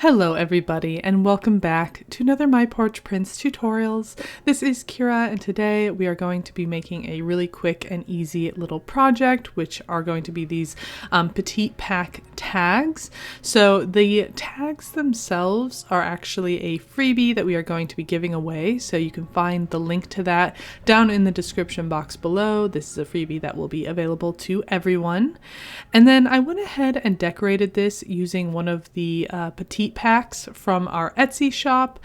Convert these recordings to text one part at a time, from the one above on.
Hello everybody and welcome back to another My Porch Prints tutorials. This is Kyra and today we are going to be making a really quick and easy little project, which are going to be these Petite pack tags. So the tags themselves are actually a freebie that we are going to be giving away, so you can find the link to that down in the description box below. This is a freebie that will be available to everyone. And then I went ahead and decorated this using one of the Petite packs from our Etsy shop.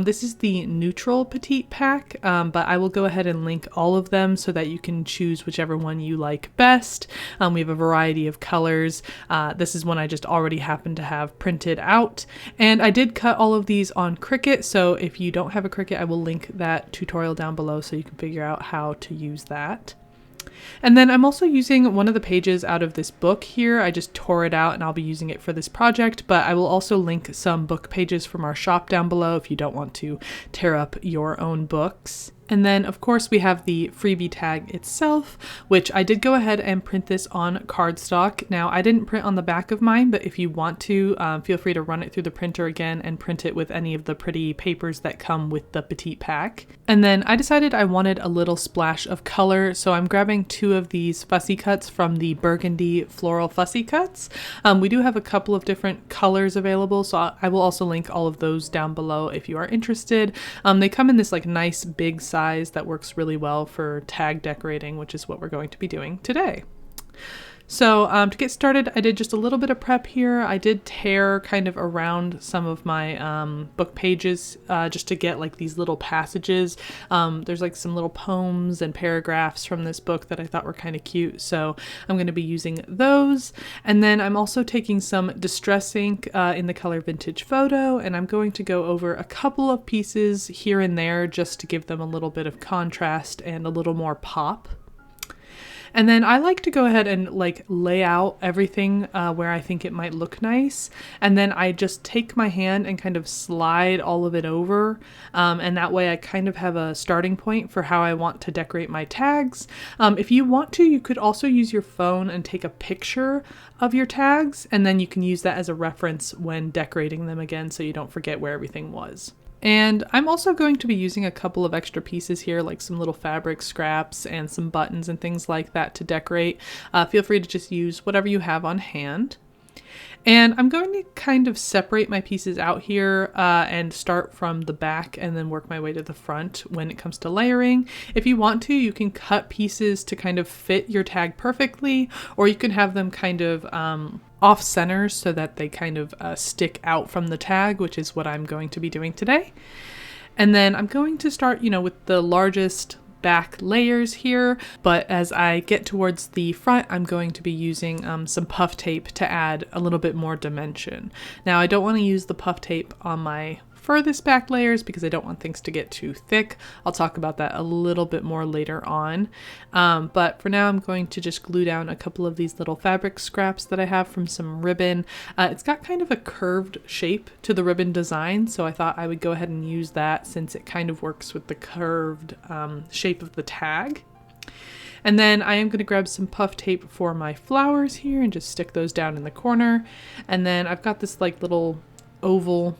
This is the neutral Petite pack, but I will go ahead and link all of them so that you can choose whichever one you like best. We have a variety of colors. This is one I just already happen to have printed out, and I did cut all of these on CRICUT, so if you don't have a CRICUT, I will link that tutorial down below so you can figure out how to use that. And then I'm also using one of the pages out of this book here. I just tore it out and I'll be using it for this project, but I will also link some book pages from our shop down below if you don't want to tear up your own books. And then of course we have the freebie tag itself, which I did go ahead and print this on cardstock. Now I didn't print on the back of mine, but if you want to, feel free to run it through the printer again and print it with any of the pretty papers that come with the Petite pack. And then I decided I wanted a little splash of color, so I'm grabbing two of these Fussy cuts from the Burgundy floral Fussy cuts. We do have a couple of different colors available, so I will also link all of those down below if you are interested. They come in this like nice big size that works really well for tag decorating, which is what we're going to be doing today. So to get started, I did just a little bit of prep here. I did tear kind of around some of my book pages just to get like these little passages. There's like some little poems and paragraphs from this book that I thought were kind of cute, so I'm going to be using those. And then I'm also taking some distress ink in the color Vintage Photo, and I'm going to go over a couple of pieces here and there just to give them a little bit of contrast and a little more pop. And then I like to go ahead and like lay out everything where I think it might look nice. And then I just take my hand and kind of slide all of it over. And that way I kind of have a starting point for how I want to decorate my tags. If you want to, you could also use your phone and take a picture of your tags. And then you can use that as a reference when decorating them again so you don't forget where everything was. And I'm also going to be using a couple of extra pieces here, like some little fabric scraps and some buttons and things like that to decorate. Feel free to just use whatever you have on hand. And I'm going to kind of separate my pieces out here and start from the back and then work my way to the front when it comes to layering. If you want to, you can cut pieces to kind of fit your tag perfectly, or you can have them kind of off center so that they kind of stick out from the tag, which is what I'm going to be doing today. And then I'm going to start, with the largest back layers here, but as I get towards the front, I'm going to be using some puff tape to add a little bit more dimension. Now I don't want to use the puff tape on my furthest back layers because I don't want things to get too thick. I'll talk about that a little bit more later on. But for now, I'm going to just glue down a couple of these little fabric scraps that I have from some ribbon. It's got kind of a curved shape to the ribbon design, so I thought I would go ahead and use that since it kind of works with the curved shape of the tag. And then I am going to grab some puff tape for my flowers here and just stick those down in the corner. And then I've got this like little oval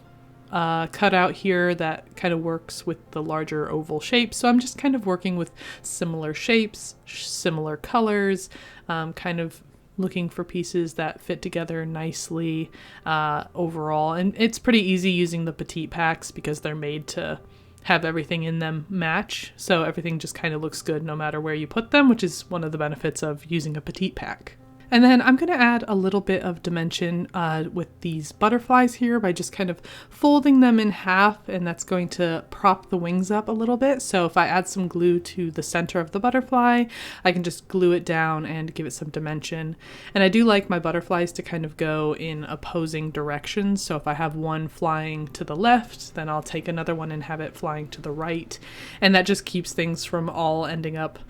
cut out here that kind of works with the larger oval shape. So I'm just kind of working with similar shapes, similar colors, kind of looking for pieces that fit together nicely overall. And it's pretty easy using the Petite packs because they're made to have everything in them match. So everything just kind of looks good no matter where you put them, which is one of the benefits of using a Petite pack. And then I'm going to add a little bit of dimension with these butterflies here by just kind of folding them in half, and that's going to prop the wings up a little bit. So if I add some glue to the center of the butterfly, I can just glue it down and give it some dimension. And I do like my butterflies to kind of go in opposing directions. So if I have one flying to the left, then I'll take another one and have it flying to the right. And that just keeps things from all ending up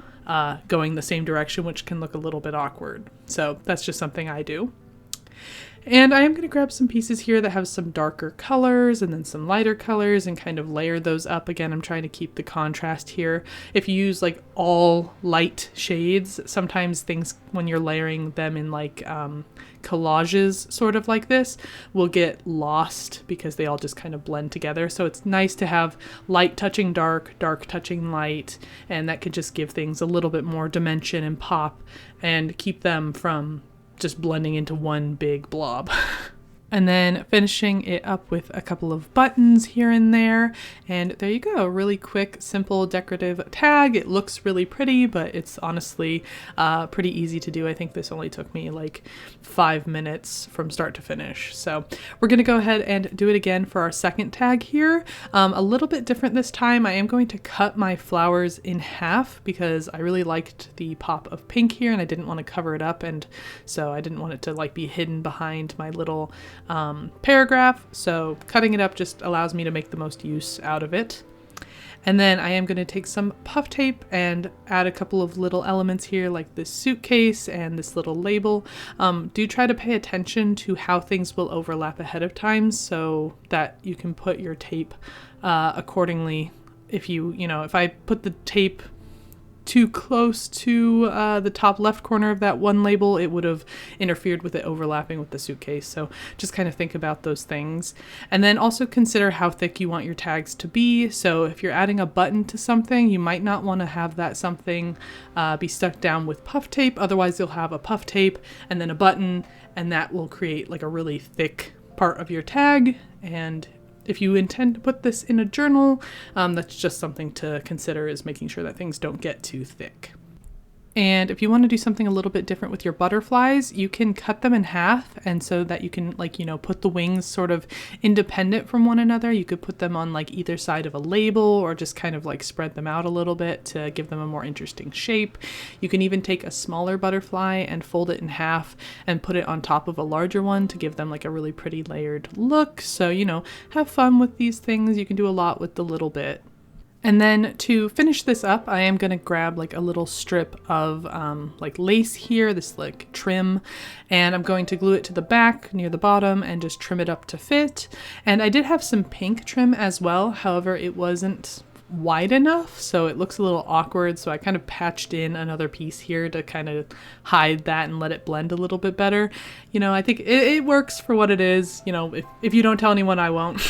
going the same direction, which can look a little bit awkward. So that's just something I do. And I am going to grab some pieces here that have some darker colors and then some lighter colors and kind of layer those up. Again, I'm trying to keep the contrast here. If you use like all light shades, sometimes things when you're layering them in like collages sort of like this will get lost because they all just kind of blend together. So it's nice to have light touching dark, dark touching light, and that could just give things a little bit more dimension and pop and keep them from just blending into one big blob. And then finishing it up with a couple of buttons here and there. And there you go, really quick, simple decorative tag. It looks really pretty, but it's honestly pretty easy to do. I think this only took me like 5 minutes from start to finish. So we're gonna go ahead and do it again for our second tag here. A little bit different this time. I am going to cut my flowers in half because I really liked the pop of pink here and I didn't want to cover it up, and so I didn't want it to like be hidden behind my little paragraph, so cutting it up just allows me to make the most use out of it. And then I am going to take some puff tape and add a couple of little elements here like this suitcase and this little label. Do try to pay attention to how things will overlap ahead of time so that you can put your tape accordingly. If if I put the tape too close to the top left corner of that one label, it would have interfered with it overlapping with the suitcase. So just kind of think about those things. And then also consider how thick you want your tags to be. So if you're adding a button to something, you might not want to have that something be stuck down with puff tape. Otherwise you'll have a puff tape and then a button, and that will create like a really thick part of your tag. And if you intend to put this in a journal, that's just something to consider, is making sure that things don't get too thick. And if you want to do something a little bit different with your butterflies, you can cut them in half, and so that you can put the wings sort of independent from one another. You could put them on like either side of a label or just kind of like spread them out a little bit to give them a more interesting shape. You can even take a smaller butterfly and fold it in half and put it on top of a larger one to give them like a really pretty layered look. So, have fun with these things. You can do a lot with the little bit. And then to finish this up, I am going to grab like a little strip of like lace here, this like trim, and I'm going to glue it to the back near the bottom and just trim it up to fit. And I did have some pink trim as well. However, it wasn't wide enough, so it looks a little awkward. So I kind of patched in another piece here to kind of hide that and let it blend a little bit better. I think it works for what it is. If you don't tell anyone, I won't.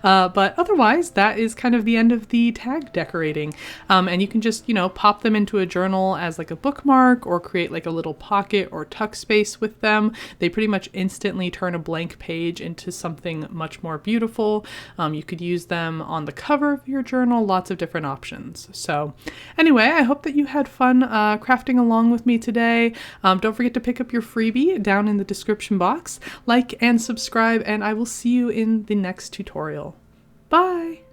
But otherwise, that is kind of the end of the tag decorating. And you can just, pop them into a journal as like a bookmark or create like a little pocket or tuck space with them. They pretty much instantly turn a blank page into something much more beautiful. You could use them on the cover of your journal, lots of different options. So anyway, I hope that you had fun crafting along with me today. Don't forget to pick up your freebie down in the description box. Like and subscribe, and I will see you in the next tutorial. Bye!